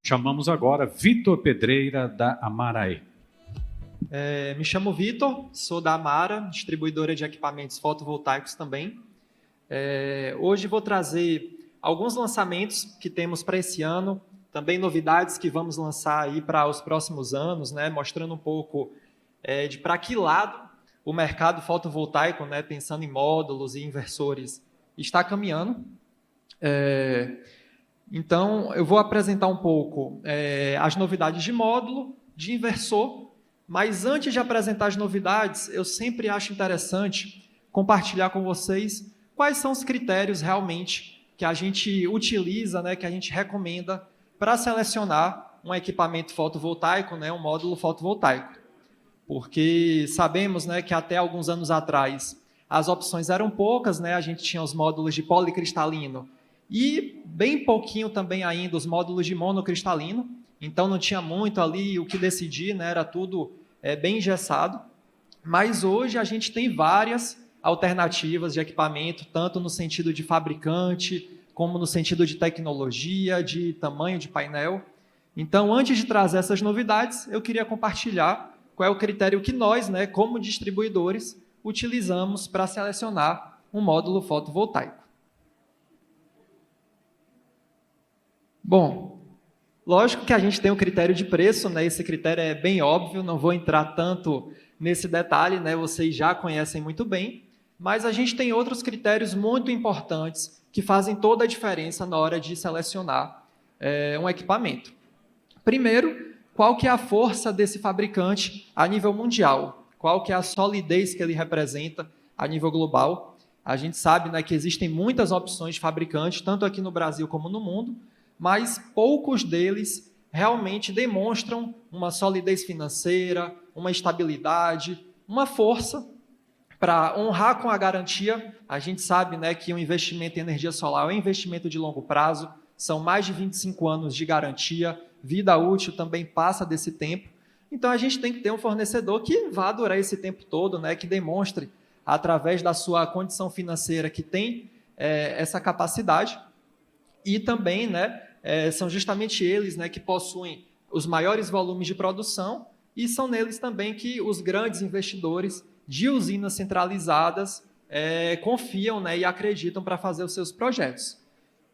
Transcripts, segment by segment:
Chamamos agora Vitor Pedreira, da Amarae. Me chamo Vitor, sou da Amara, distribuidora de equipamentos fotovoltaicos também. Hoje vou trazer alguns lançamentos que temos para esse ano, também novidades que vamos lançar aí para os próximos anos, né, mostrando um pouco de para que lado o mercado fotovoltaico, né, pensando em módulos e inversores, está caminhando. Então, eu vou apresentar um pouco as novidades de módulo, de inversor, mas antes de apresentar as novidades, eu sempre acho interessante compartilhar com vocês quais são os critérios realmente que a gente utiliza, né, que a gente recomenda para selecionar um equipamento fotovoltaico, né, um módulo fotovoltaico. Porque sabemos, né, que até alguns anos atrás as opções eram poucas, né, a gente tinha os módulos de policristalino e bem pouquinho também ainda os módulos de monocristalino, então não tinha muito ali o que decidir, né, era tudo bem engessado, mas hoje a gente tem várias alternativas de equipamento, tanto no sentido de fabricante, como no sentido de tecnologia, de tamanho de painel. Então, antes de trazer essas novidades, eu queria compartilhar qual é o critério que nós, né, como distribuidores, utilizamos para selecionar um módulo fotovoltaico. Bom, lógico que a gente tem um critério de preço, né? Esse critério é bem óbvio, não vou entrar tanto nesse detalhe, né? Vocês já conhecem muito bem, mas a gente tem outros critérios muito importantes que fazem toda a diferença na hora de selecionar um equipamento. Primeiro, qual que é a força desse fabricante a nível mundial? Qual que é a solidez que ele representa a nível global? A gente sabe, né, que existem muitas opções de fabricantes, tanto aqui no Brasil como no mundo, mas poucos deles realmente demonstram uma solidez financeira, uma estabilidade, uma força para honrar com a garantia. A gente sabe, né, que um investimento em energia solar é um investimento de longo prazo, são mais de 25 anos de garantia, vida útil também passa desse tempo. Então, a gente tem que ter um fornecedor que vá durar esse tempo todo, né, que demonstre, através da sua condição financeira, que tem essa capacidade. E também, né, são justamente eles, né, que possuem os maiores volumes de produção e são neles também que os grandes investidores de usinas centralizadas confiam, né, e acreditam para fazer os seus projetos.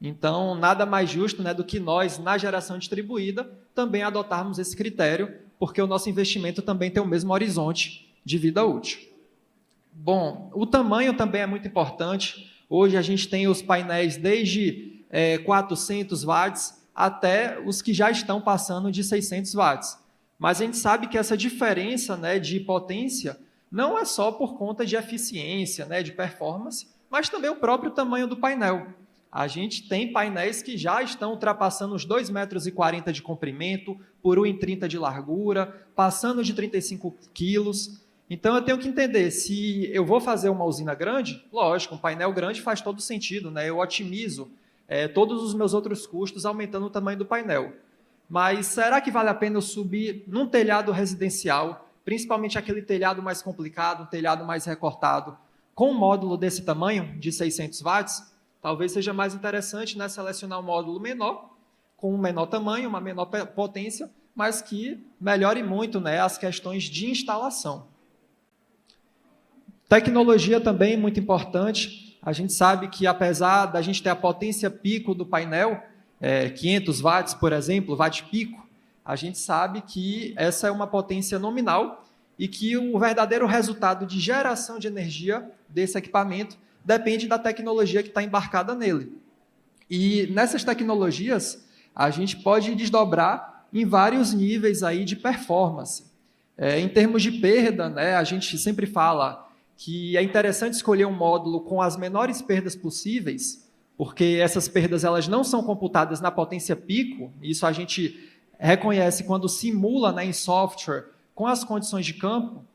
Então, nada mais justo, né, do que nós, na geração distribuída, também adotarmos esse critério, porque o nosso investimento também tem o mesmo horizonte de vida útil. Bom, o tamanho também é muito importante. Hoje a gente tem os painéis desde 400 watts até os que já estão passando de 600 watts. Mas a gente sabe que essa diferença, né, de potência não é só por conta de eficiência, né, de performance, mas também o próprio tamanho do painel. A gente tem painéis que já estão ultrapassando os 2,40 metros de comprimento, por 1,30 de largura, passando de 35 quilos. Então, eu tenho que entender, se eu vou fazer uma usina grande, lógico, um painel grande faz todo sentido, né? Eu otimizo todos os meus outros custos aumentando o tamanho do painel. Mas será que vale a pena eu subir num telhado residencial, principalmente aquele telhado mais complicado, um telhado mais recortado, com um módulo desse tamanho, de 600 watts? Talvez seja mais interessante, né, selecionar um módulo menor, com um menor tamanho, uma menor potência, mas que melhore muito, né, as questões de instalação. Tecnologia também muito importante. A gente sabe que, apesar da gente ter a potência pico do painel, 500 watts, por exemplo, watt pico, a gente sabe que essa é uma potência nominal e que o verdadeiro resultado de geração de energia desse equipamento depende da tecnologia que está embarcada nele. E nessas tecnologias, a gente pode desdobrar em vários níveis aí de performance. Em termos de perda, né, a gente sempre fala que é interessante escolher um módulo com as menores perdas possíveis, porque essas perdas elas não são computadas na potência pico, isso a gente reconhece quando simula, né, em software com as condições de campo.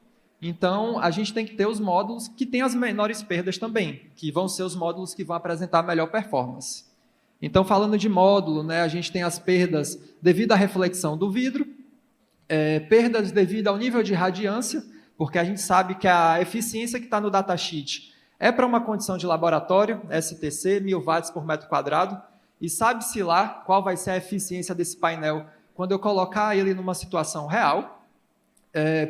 Então, a gente tem que ter os módulos que têm as menores perdas também, que vão ser os módulos que vão apresentar a melhor performance. Então, falando de módulo, né, a gente tem as perdas devido à reflexão do vidro, perdas devido ao nível de radiância, porque a gente sabe que a eficiência que está no datasheet é para uma condição de laboratório, STC, 1000 watts por metro quadrado, e sabe-se lá qual vai ser a eficiência desse painel quando eu colocar ele numa situação real.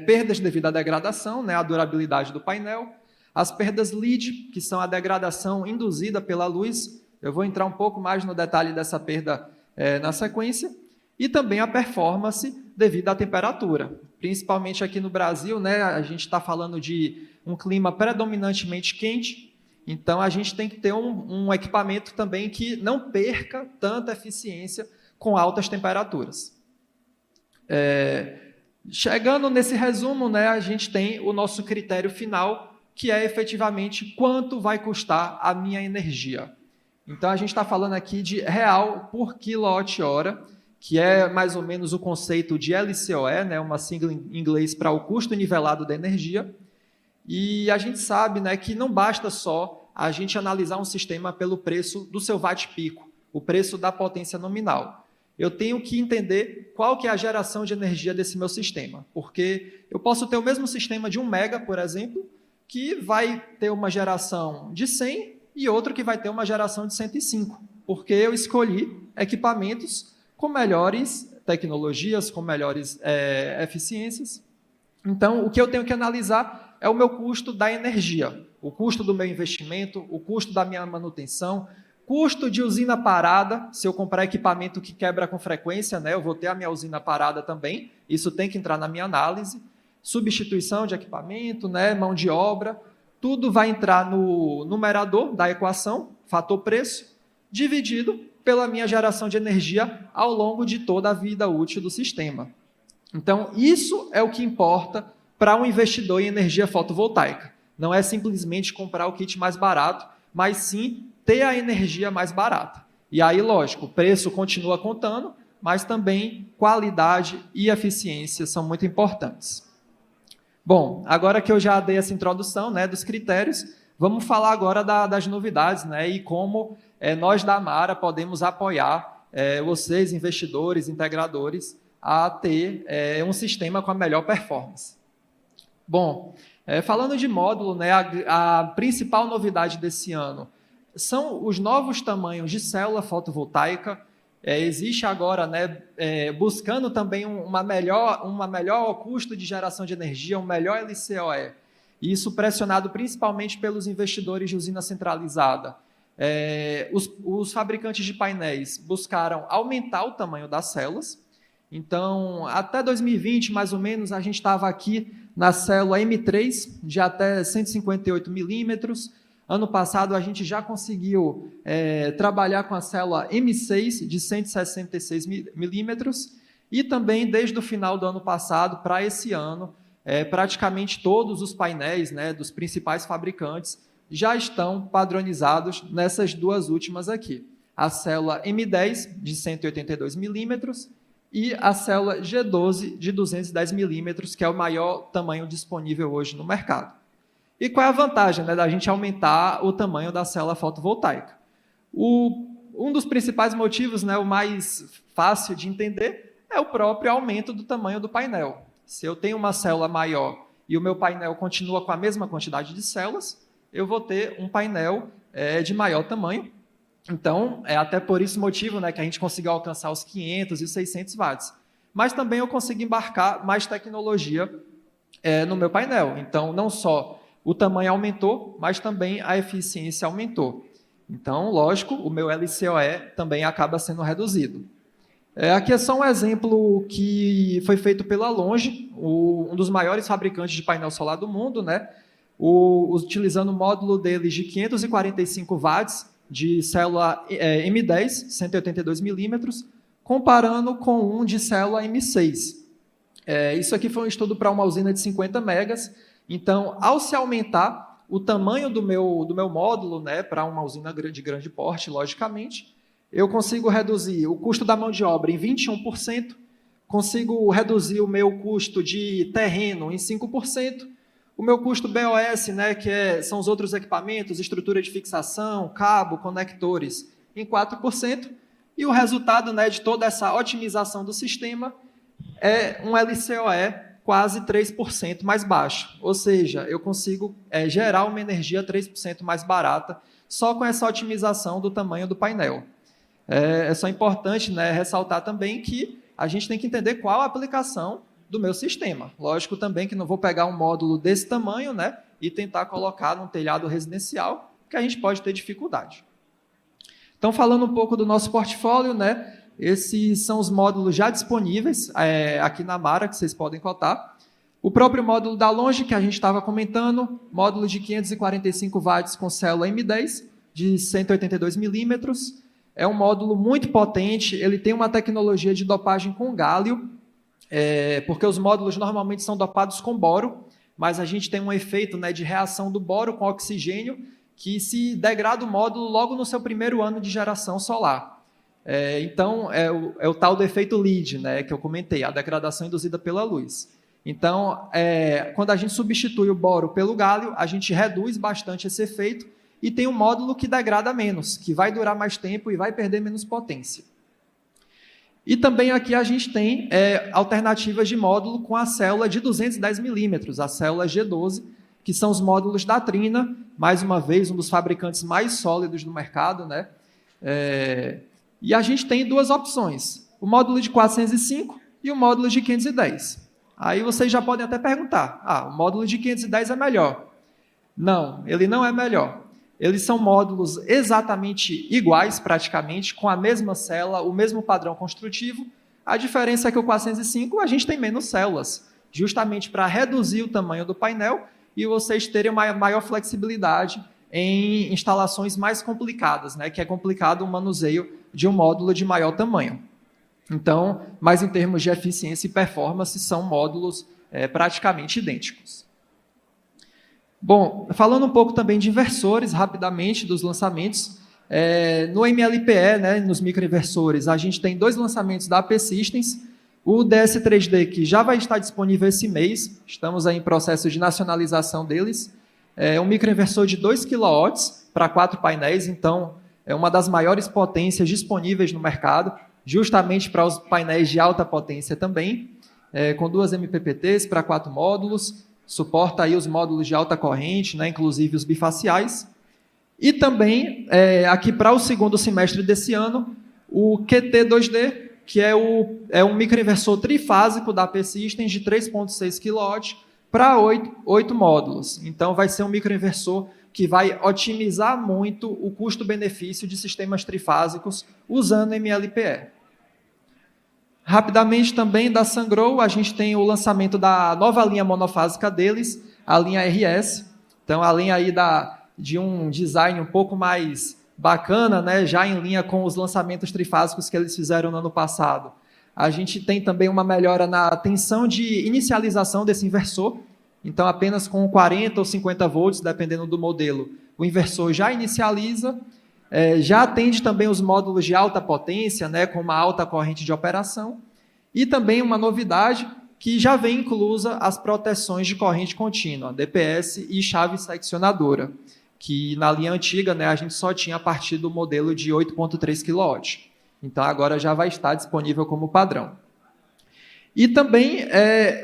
Perdas devido à degradação, né, a durabilidade do painel, as perdas LEED, que são a degradação induzida pela luz, eu vou entrar um pouco mais no detalhe dessa perda na sequência, e também a performance devido à temperatura. Principalmente aqui no Brasil, né, a gente está falando de um clima predominantemente quente, então a gente tem que ter um equipamento também que não perca tanta eficiência com altas temperaturas. Chegando nesse resumo, né, a gente tem o nosso critério final, que é efetivamente quanto vai custar a minha energia. Então a gente está falando aqui de real por quilowatt-hora, que é mais ou menos o conceito de LCOE, né, uma sigla em inglês para o custo nivelado da energia. E a gente sabe, né, que não basta só a gente analisar um sistema pelo preço do seu watt-pico, o preço da potência nominal. Eu tenho que entender qual que é a geração de energia desse meu sistema, porque eu posso ter o mesmo sistema de 1 mega, por exemplo, que vai ter uma geração de 100 e outro que vai ter uma geração de 105, porque eu escolhi equipamentos com melhores tecnologias, com melhores eficiências. Então, o que eu tenho que analisar é o meu custo da energia, o custo do meu investimento, o custo da minha manutenção, custo de usina parada. Se eu comprar equipamento que quebra com frequência, né, eu vou ter a minha usina parada também, isso tem que entrar na minha análise. Substituição de equipamento, né, mão de obra, tudo vai entrar no numerador da equação, fator preço, dividido pela minha geração de energia ao longo de toda a vida útil do sistema. Então, isso é o que importa para um investidor em energia fotovoltaica. Não é simplesmente comprar o kit mais barato, mas sim ter a energia mais barata. E aí, lógico, o preço continua contando, mas também qualidade e eficiência são muito importantes. Bom, agora que eu já dei essa introdução, né, dos critérios, vamos falar agora das novidades, né, e como nós da Amara podemos apoiar vocês, investidores, integradores, a ter um sistema com a melhor performance. Bom, falando de módulo, né, a principal novidade desse ano são os novos tamanhos de célula fotovoltaica. Existe agora, né, buscando também uma melhor custo de geração de energia, um melhor LCOE. Isso pressionado principalmente pelos investidores de usina centralizada. Os fabricantes de painéis buscaram aumentar o tamanho das células. Então, até 2020, mais ou menos, a gente estava aqui na célula M3, de até 158 milímetros. Ano passado, a gente já conseguiu trabalhar com a célula M6, de 166 milímetros. E também, desde o final do ano passado para esse ano, praticamente todos os painéis, né, dos principais fabricantes já estão padronizados nessas duas últimas aqui. A célula M10, de 182 milímetros, e a célula G12, de 210 milímetros, que é o maior tamanho disponível hoje no mercado. E qual é a vantagem, né, da gente aumentar o tamanho da célula fotovoltaica? Um dos principais motivos, né, o mais fácil de entender, é o próprio aumento do tamanho do painel. Se eu tenho uma célula maior e o meu painel continua com a mesma quantidade de células, eu vou ter um painel de maior tamanho. Então, é até por esse motivo, né, que a gente conseguiu alcançar os 500 e 600 watts. Mas também eu consigo embarcar mais tecnologia no meu painel. Então, não só o tamanho aumentou, mas também a eficiência aumentou. Então, lógico, o meu LCOE também acaba sendo reduzido. Aqui é só um exemplo que foi feito pela Longe, um dos maiores fabricantes de painel solar do mundo, né? Utilizando o módulo deles de 545 watts, de célula M10, 182 milímetros, comparando com um de célula M6. Isso aqui foi um estudo para uma usina de 50 megas. Então, ao se aumentar o tamanho do meu módulo, né, para uma usina de grande porte, logicamente, eu consigo reduzir o custo da mão de obra em 21%, consigo reduzir o meu custo de terreno em 5%, o meu custo BOS, né, são os outros equipamentos, estrutura de fixação, cabo, conectores, em 4%, e o resultado, né, de toda essa otimização do sistema é um LCOE quase 3% mais baixo. Ou seja, eu consigo gerar uma energia 3% mais barata só com essa otimização do tamanho do painel. É só importante, né, ressaltar também que a gente tem que entender qual a aplicação do meu sistema. Lógico também que não vou pegar um módulo desse tamanho, né, e tentar colocar num telhado residencial, que a gente pode ter dificuldade. Então, falando um pouco do nosso portfólio, né, esses são os módulos já disponíveis aqui na Amara, que vocês podem cotar. O próprio módulo da Longe, que a gente estava comentando, módulo de 545 watts com célula M10, de 182 milímetros. É um módulo muito potente, ele tem uma tecnologia de dopagem com gálio, porque os módulos normalmente são dopados com boro, mas a gente tem um efeito, né, de reação do boro com oxigênio, que se degrada o módulo logo no seu primeiro ano de geração solar. Então, é o tal do efeito LEED, né, que eu comentei, a degradação induzida pela luz. Então, quando a gente substitui o boro pelo gálio, a gente reduz bastante esse efeito e tem um módulo que degrada menos, que vai durar mais tempo e vai perder menos potência. E também aqui a gente tem alternativas de módulo com a célula de 210 milímetros, a célula G12, que são os módulos da Trina, mais uma vez, um dos fabricantes mais sólidos do mercado, né? E a gente tem duas opções, o módulo de 405 e o módulo de 510. Aí vocês já podem até perguntar, o módulo de 510 é melhor? Não, ele não é melhor. Eles são módulos exatamente iguais, praticamente, com a mesma célula, o mesmo padrão construtivo. A diferença é que o 405 a gente tem menos células, justamente para reduzir o tamanho do painel e vocês terem uma maior flexibilidade em instalações mais complicadas, né, que é complicado o manuseio de um módulo de maior tamanho. Então, mas em termos de eficiência e performance, são módulos praticamente idênticos. Bom, falando um pouco também de inversores, rapidamente, dos lançamentos, no MLPE, né, nos microinversores, a gente tem 2 lançamentos da AP Systems, o DS3D, que já vai estar disponível esse mês, estamos aí em processo de nacionalização deles, um microinversor de 2 kW para 4 painéis, então é uma das maiores potências disponíveis no mercado, justamente para os painéis de alta potência também, com 2 MPPTs para 4 módulos, suporta aí os módulos de alta corrente, né, inclusive os bifaciais. E também, aqui para o segundo semestre desse ano, o QT2D, que é um microinversor trifásico da AP Systems de 3,6 kW para 8 módulos. Então, vai ser um microinversor que vai otimizar muito o custo-benefício de sistemas trifásicos usando MLPE. Rapidamente também da Sungrow, a gente tem o lançamento da nova linha monofásica deles, a linha RS. Então, além aí de um design um pouco mais bacana, né, já em linha com os lançamentos trifásicos que eles fizeram no ano passado, a gente tem também uma melhora na tensão de inicialização desse inversor. Então, apenas com 40 ou 50 volts, dependendo do modelo, o inversor já inicializa. Já atende também os módulos de alta potência, né, com uma alta corrente de operação, e também uma novidade que já vem inclusa as proteções de corrente contínua, DPS e chave seccionadora, que na linha antiga, né, a gente só tinha a partir do modelo de 8,3 kW. Então agora já vai estar disponível como padrão. E também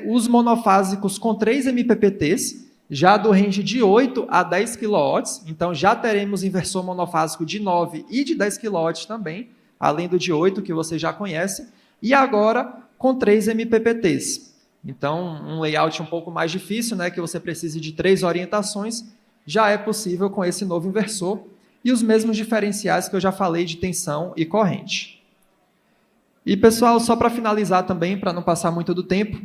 os monofásicos com 3 MPPTs, já do range de 8 a 10 kW, então já teremos inversor monofásico de 9 e de 10 kW também, além do de 8, que você já conhece, e agora com 3 MPPTs. Então, um layout um pouco mais difícil, né, que você precise de 3 orientações, já é possível com esse novo inversor, e os mesmos diferenciais que eu já falei de tensão e corrente. E, pessoal, só para finalizar também, para não passar muito do tempo,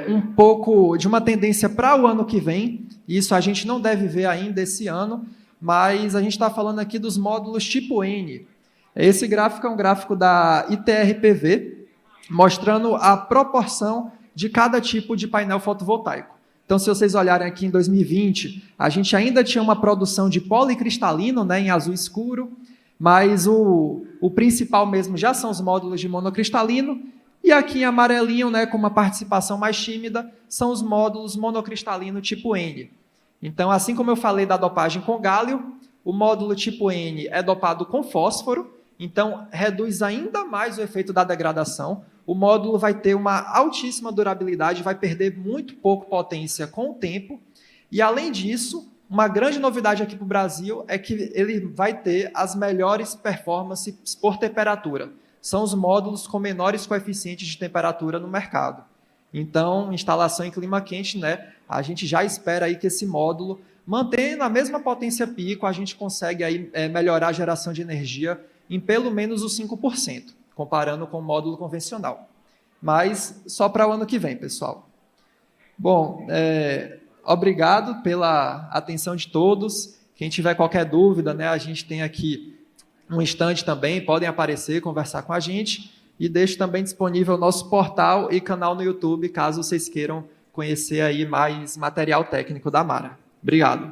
um pouco de uma tendência para o ano que vem, isso a gente não deve ver ainda esse ano, mas a gente está falando aqui dos módulos tipo N. Esse gráfico é um gráfico da ITRPV, mostrando a proporção de cada tipo de painel fotovoltaico. Então, se vocês olharem aqui em 2020, a gente ainda tinha uma produção de policristalino, né, em azul escuro, mas o principal mesmo já são os módulos de monocristalino, e aqui em amarelinho, né, com uma participação mais tímida, são os módulos monocristalino tipo N. Então, assim como eu falei da dopagem com gálio, o módulo tipo N é dopado com fósforo, então reduz ainda mais o efeito da degradação. O módulo vai ter uma altíssima durabilidade, vai perder muito pouco potência com o tempo, e além disso, Uma grande novidade aqui para o Brasil é que ele vai ter as melhores performances por temperatura. São os módulos com menores coeficientes de temperatura no mercado. Então, instalação em clima quente, né, a gente já espera aí que esse módulo, mantendo a mesma potência pico, a gente consegue aí, melhorar a geração de energia em pelo menos os 5%, comparando com o módulo convencional. Mas só para o ano que vem, pessoal. Bom, obrigado pela atenção de todos. Quem tiver qualquer dúvida, né, a gente tem aqui um stand também, podem aparecer, conversar com a gente. E deixo também disponível o nosso portal e canal no YouTube, caso vocês queiram conhecer aí mais material técnico da Amara. Obrigado.